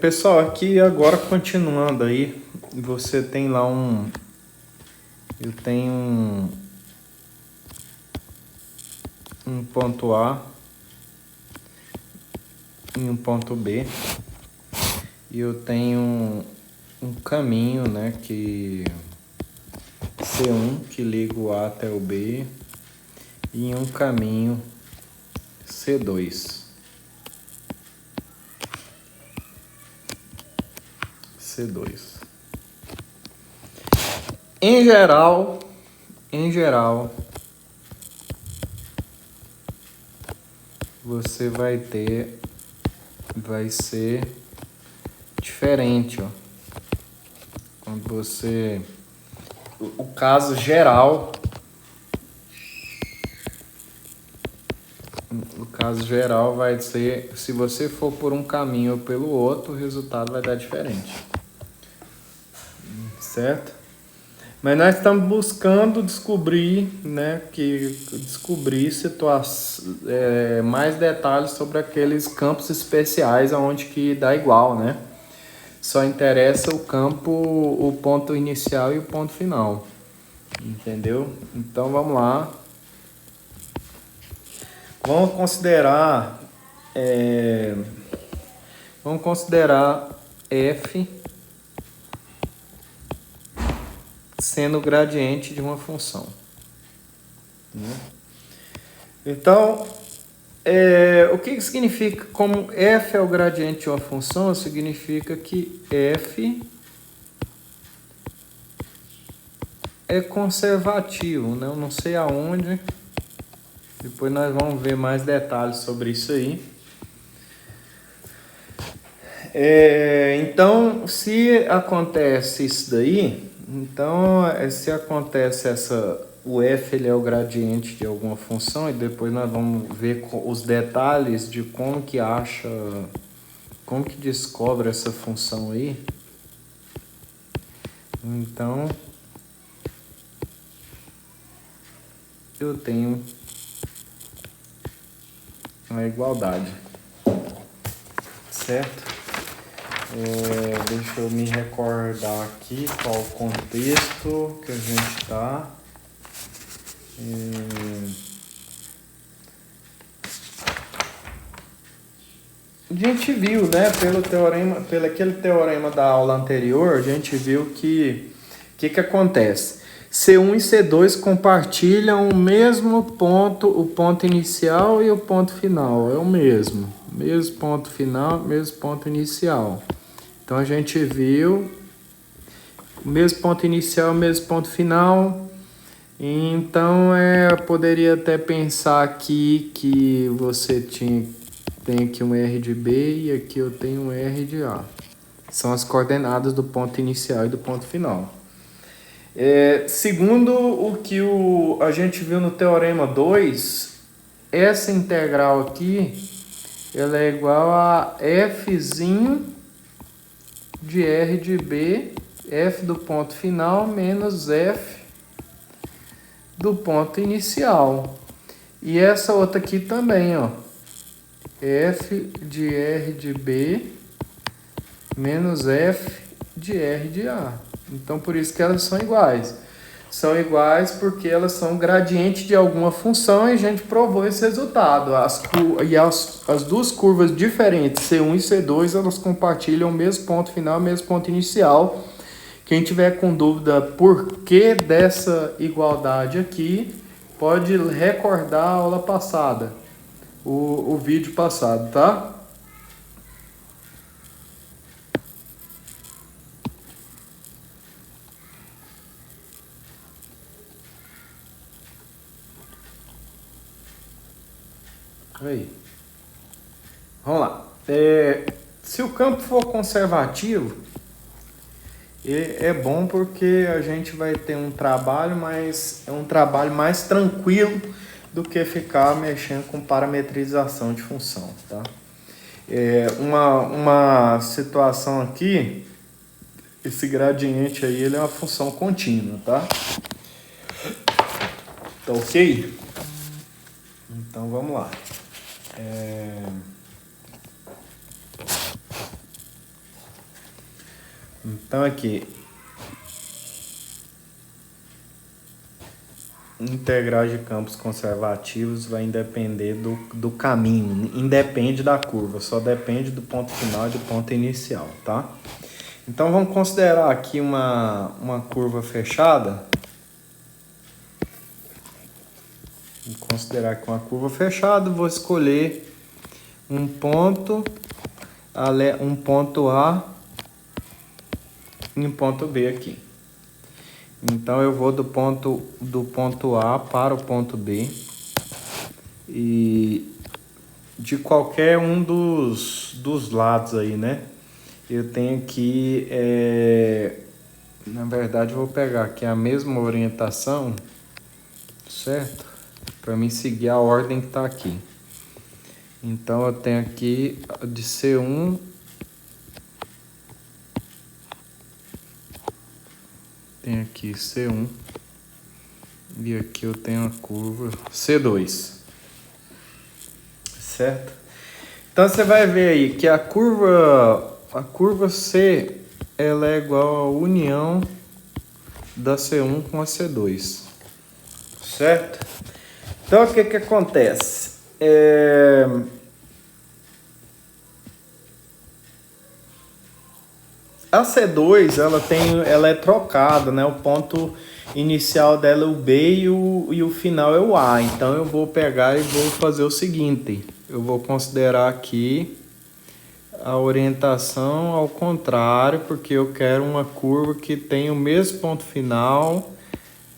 Pessoal, aqui agora continuando aí, você tem lá eu tenho um ponto A e um ponto B, e eu tenho um caminho, né, que C1 que liga o A até o B e um caminho C2. C2. Em geral, você vai ser diferente, ó. Quando você, o caso geral, vai ser, se você for por um caminho ou pelo outro, o resultado vai dar diferente, certo? Mas nós estamos buscando descobrir, né, mais detalhes sobre aqueles campos especiais aonde que dá igual, né? Só interessa o ponto inicial e o ponto final, entendeu? Então vamos lá. Vamos considerar, é, f sendo o gradiente de uma função, né? Então, o que significa, como f é o gradiente de uma função, significa que f é conservativo, né? Eu não sei aonde, depois nós vamos ver mais detalhes sobre isso aí. Então, se acontece isso daí, se acontece o f ele é o gradiente de alguma função, e depois nós vamos ver os detalhes de como que descobre essa função aí. Então, eu tenho uma igualdade, certo? Deixa eu me recordar aqui qual o contexto que a gente está. A gente viu, né, pelo aquele teorema da aula anterior, a gente viu que acontece? C1 e C2 compartilham o mesmo ponto, o ponto inicial e o ponto final, é o mesmo ponto final, mesmo ponto inicial. Então a gente viu o mesmo ponto inicial, o mesmo ponto final. Então poderia até pensar aqui que você tem aqui um R de B e aqui eu tenho um R de A. São as coordenadas do ponto inicial e do ponto final. Segundo o que a gente viu no Teorema 2, essa integral aqui ela é igual a Fzinho de R de B, F do ponto final menos F do ponto inicial. E essa outra aqui também, ó. F de R de B menos F de R de A. Então, por isso que elas são iguais. São iguais porque elas são gradiente de alguma função e a gente provou esse resultado. As duas curvas diferentes, C1 e C2, elas compartilham o mesmo ponto final, o mesmo ponto inicial. Quem tiver com dúvida por que dessa igualdade aqui, pode recordar a aula passada, o vídeo passado, tá? Aí. Vamos lá. Se o campo for conservativo, é bom porque a gente vai ter um trabalho mais tranquilo do que ficar mexendo com parametrização de função, tá? Uma situação aqui, esse gradiente aí, ele é uma função contínua, tá? Tá ok? Então vamos lá. Então aqui, integral de campos conservativos vai depender do caminho, independe da curva, só depende do ponto final e do ponto inicial, tá? Então vamos considerar aqui uma curva fechada. Vou considerar aqui uma curva fechada, vou escolher um ponto A e um ponto B aqui. Então eu vou do ponto A para o ponto B e de qualquer um dos lados aí, né? Eu tenho aqui, na verdade eu vou pegar aqui a mesma orientação, certo? Para mim seguir a ordem que está aqui. Então eu tenho aqui de C1, tenho aqui C1 e aqui eu tenho a curva C2, certo? Então você vai ver aí que a curva C ela é igual à união da C1 com a C2, certo? Então o que que acontece? A C2 ela é trocada, né? O ponto inicial dela é o B e o final é o A. Então eu vou pegar e vou fazer o seguinte: eu vou considerar aqui a orientação ao contrário, porque eu quero uma curva que tenha o mesmo ponto final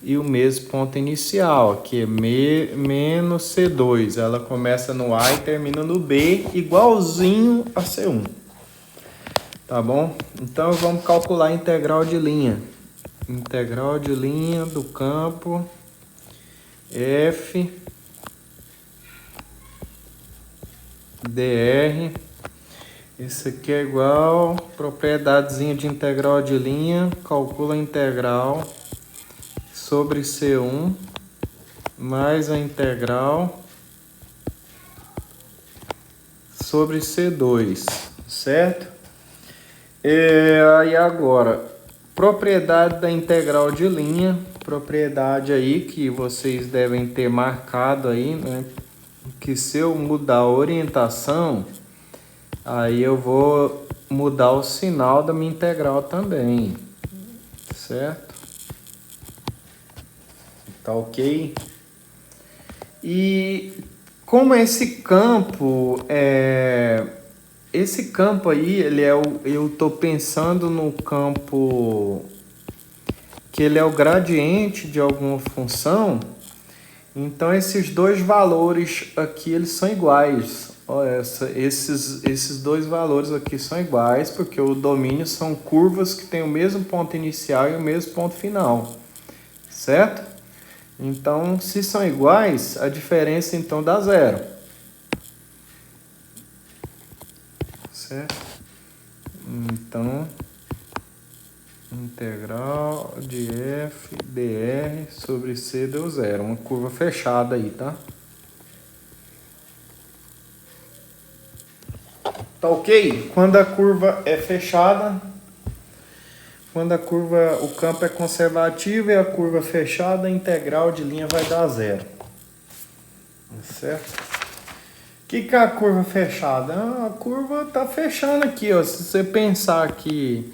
e o mesmo ponto inicial, que é menos C2. Ela começa no A e termina no B, igualzinho a C1. Tá bom? Então vamos calcular a integral de linha. Integral de linha do campo F dr. Isso aqui é igual propriedadezinha de integral de linha. Calcula a integral sobre C1 mais a integral sobre C2, certo? Aí agora, propriedade da integral de linha, propriedade aí que vocês devem ter marcado aí, né? Que se eu mudar a orientação, aí eu vou mudar o sinal da minha integral também, certo? Tá ok? E como esse campo esse campo aí, eu tô pensando no campo que ele é o gradiente de alguma função. Então esses dois valores aqui eles são iguais. Olha, esses dois valores aqui são iguais porque o domínio são curvas que têm o mesmo ponto inicial e o mesmo ponto final, certo? Então, se são iguais, a diferença então dá zero, certo? Então, integral de f dr sobre c deu zero, uma curva fechada aí, tá? Tá ok? Quando a curva é fechada, o campo é conservativo e a curva fechada, a integral de linha vai dar zero, certo? O que é a curva fechada? A curva tá fechando aqui, ó. Se você pensar que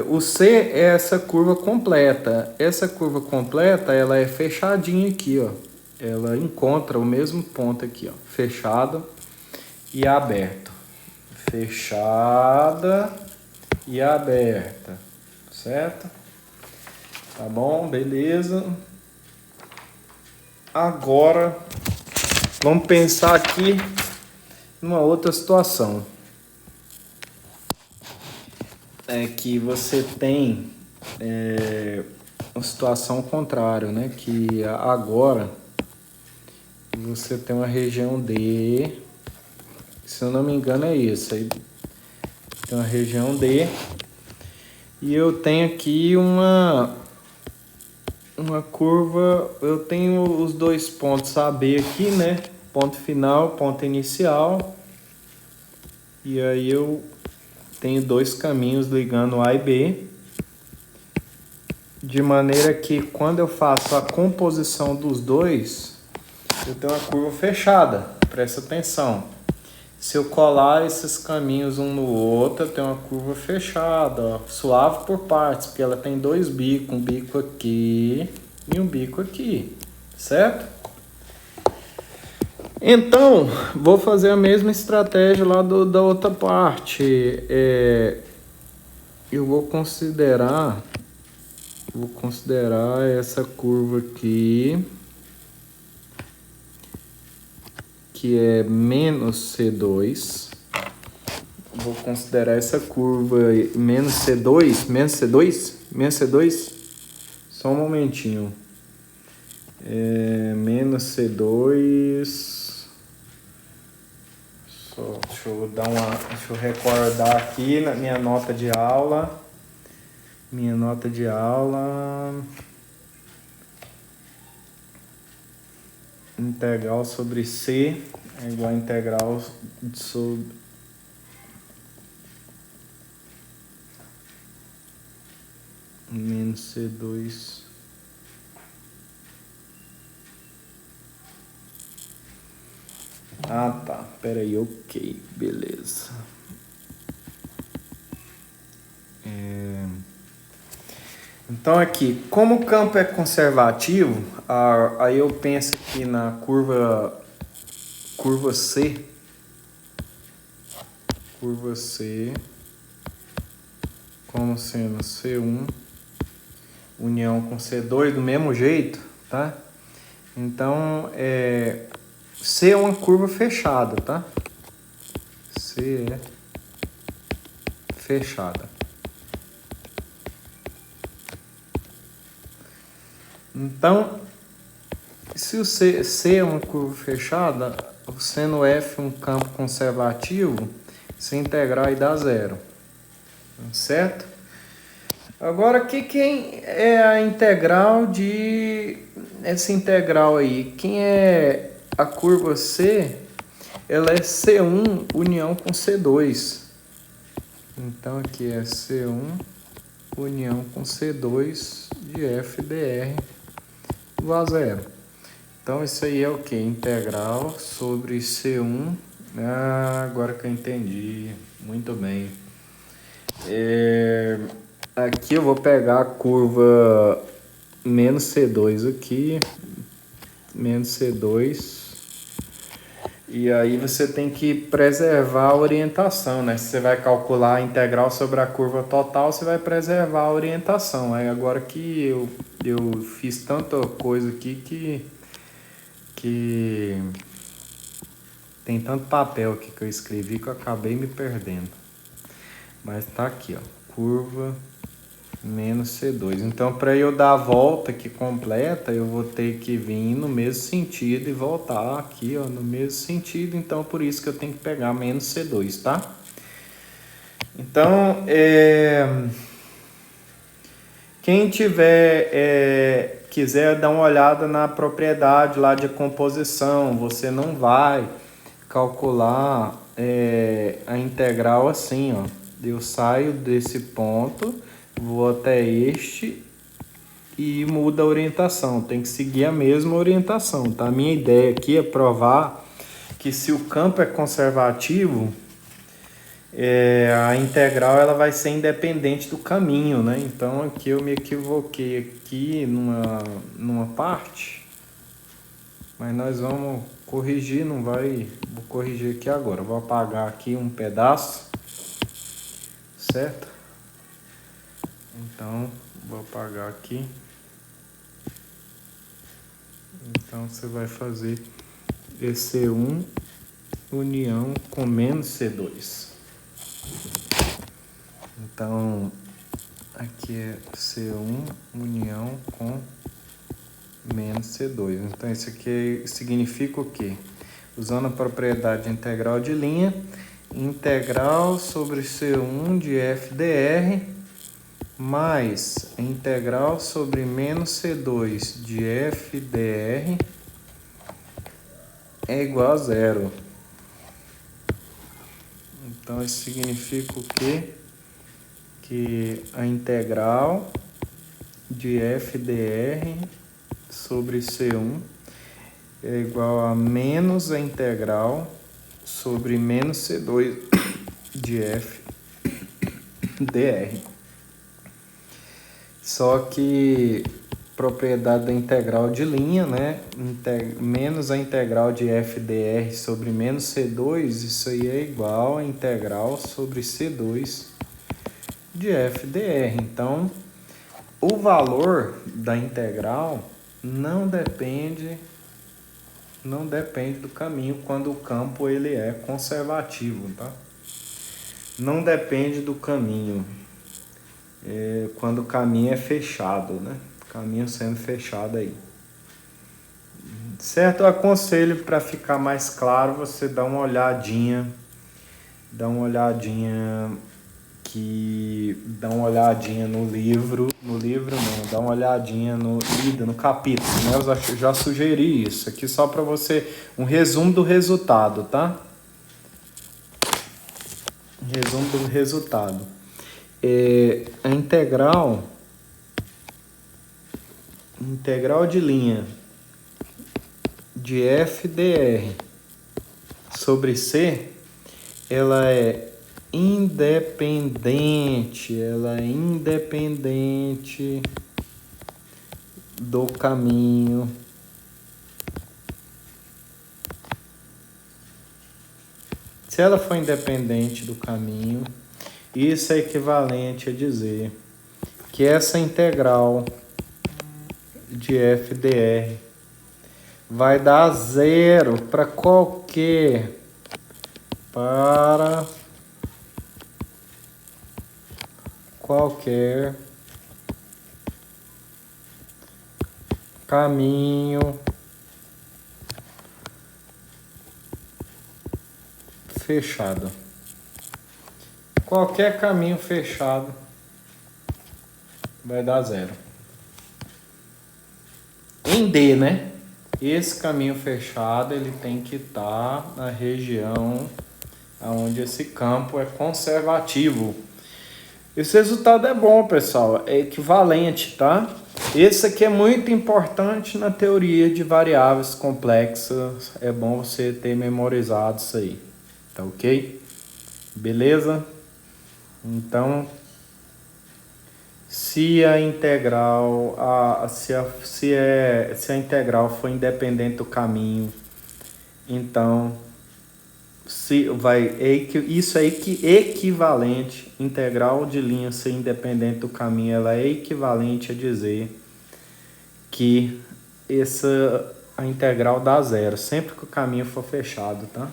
o C é essa curva completa. Essa curva completa, ela é fechadinha aqui, ó. Ela encontra o mesmo ponto aqui, ó. Fechado e aberto. Fechada e aberta. Certo? Tá bom? Beleza. Agora, vamos pensar aqui numa outra situação. É que você tem uma situação contrária, né? Que agora você tem uma região D, se eu não me engano é isso, aí tem uma região D e eu tenho aqui uma curva, eu tenho os dois pontos AB aqui, né? Ponto final, ponto inicial, e aí eu tenho dois caminhos ligando A e B, de maneira que quando eu faço a composição dos dois, eu tenho uma curva fechada. Presta atenção. Se eu colar esses caminhos um no outro, eu tenho uma curva fechada, ó, suave por partes, porque ela tem dois bicos, um bico aqui e um bico aqui, certo? Então, vou fazer a mesma estratégia lá da outra parte. Eu vou considerar essa curva aqui, que é menos C2. Vou considerar essa curva menos C2, só um momentinho. Menos C2. Deixa eu recordar aqui na minha nota de aula. Integral sobre C é igual a integral sobre menos C2. Ah, tá. Pera aí, ok. Beleza. Então aqui, como o campo é conservativo, aí eu penso aqui na curva C. Curva C como sendo C1 união com C2 do mesmo jeito, tá? Então, C é uma curva fechada, tá? C é fechada. Então, se o C é uma curva fechada, sendo F um campo conservativo, se integrar e dá zero. Certo? Agora, o que é a integral de... Essa integral aí, quem é a curva C, ela é C1 união com C2. Então, aqui é C1 união com C2 de F dr igual a zero. Então, isso aí é o que? Integral sobre C1. Agora que eu entendi. Muito bem. Aqui eu vou pegar a curva menos C2 aqui. Menos C2. E aí você tem que preservar a orientação, né? Se você vai calcular a integral sobre a curva total, você vai preservar a orientação. Aí agora que eu fiz tanta coisa aqui que tem tanto papel aqui que eu escrevi que eu acabei me perdendo. Mas tá aqui, ó, curva menos C2. Então, para eu dar a volta aqui completa, eu vou ter que vir no mesmo sentido e voltar aqui, ó, no mesmo sentido. Então, por isso que eu tenho que pegar menos C2, tá? Então, quem quiser dar uma olhada na propriedade lá de composição, você não vai calcular a integral assim, ó. Eu saio desse ponto, vou até este e muda a orientação. Tem que seguir a mesma orientação, tá? A minha ideia aqui é provar que se o campo é conservativo, a integral ela vai ser independente do caminho, né? Então aqui eu me equivoquei aqui numa parte, mas nós vamos corrigir, vou corrigir aqui agora. Vou apagar aqui um pedaço, certo? Então vou apagar aqui. Então você vai fazer C1 união com menos C2. Então, aqui é C1 união com menos C2. Então, isso aqui significa o quê? Usando a propriedade integral de linha, integral sobre C1 de f dr mais integral sobre menos C2 de f dr é igual a zero. Então isso significa o quê? Que a integral de f dr sobre C1 é igual a menos a integral sobre menos C2 de f dr. Só que propriedade da integral de linha, né? Menos a integral de f dr sobre menos C2, isso aí é igual a integral sobre C2 de f dr. Então, o valor da integral não depende do caminho quando o campo ele é conservativo, tá? Não depende do caminho quando o caminho é fechado, né? O caminho sendo fechado aí. Certo? Eu aconselho, para ficar mais claro, você dar uma olhadinha no livro, não, dá uma olhadinha no capítulo, né? Eu já sugeri isso aqui só para você, um resumo do resultado, tá? Resumo do resultado. A integral de linha de f dr sobre C, ela é independente do caminho se ela for independente do caminho, isso é equivalente a dizer que essa integral de f dr vai dar zero para qualquer caminho fechado. Qualquer caminho fechado vai dar zero. Em D, né? Esse caminho fechado ele tem que estar na região onde esse campo é conservativo. Esse resultado é bom, pessoal, é equivalente, tá? Esse aqui é muito importante na teoria de variáveis complexas, é bom você ter memorizado isso aí, tá ok? Beleza? Então, se a integral for independente do caminho, então isso é equivalente, integral de linha ser independente do caminho, ela é equivalente a dizer que a integral dá zero, sempre que o caminho for fechado, tá?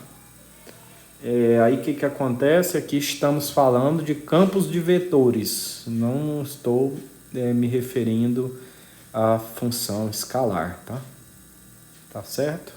Aí o que acontece? Aqui estamos falando de campos de vetores, não estou me referindo à função escalar, tá? Tá certo?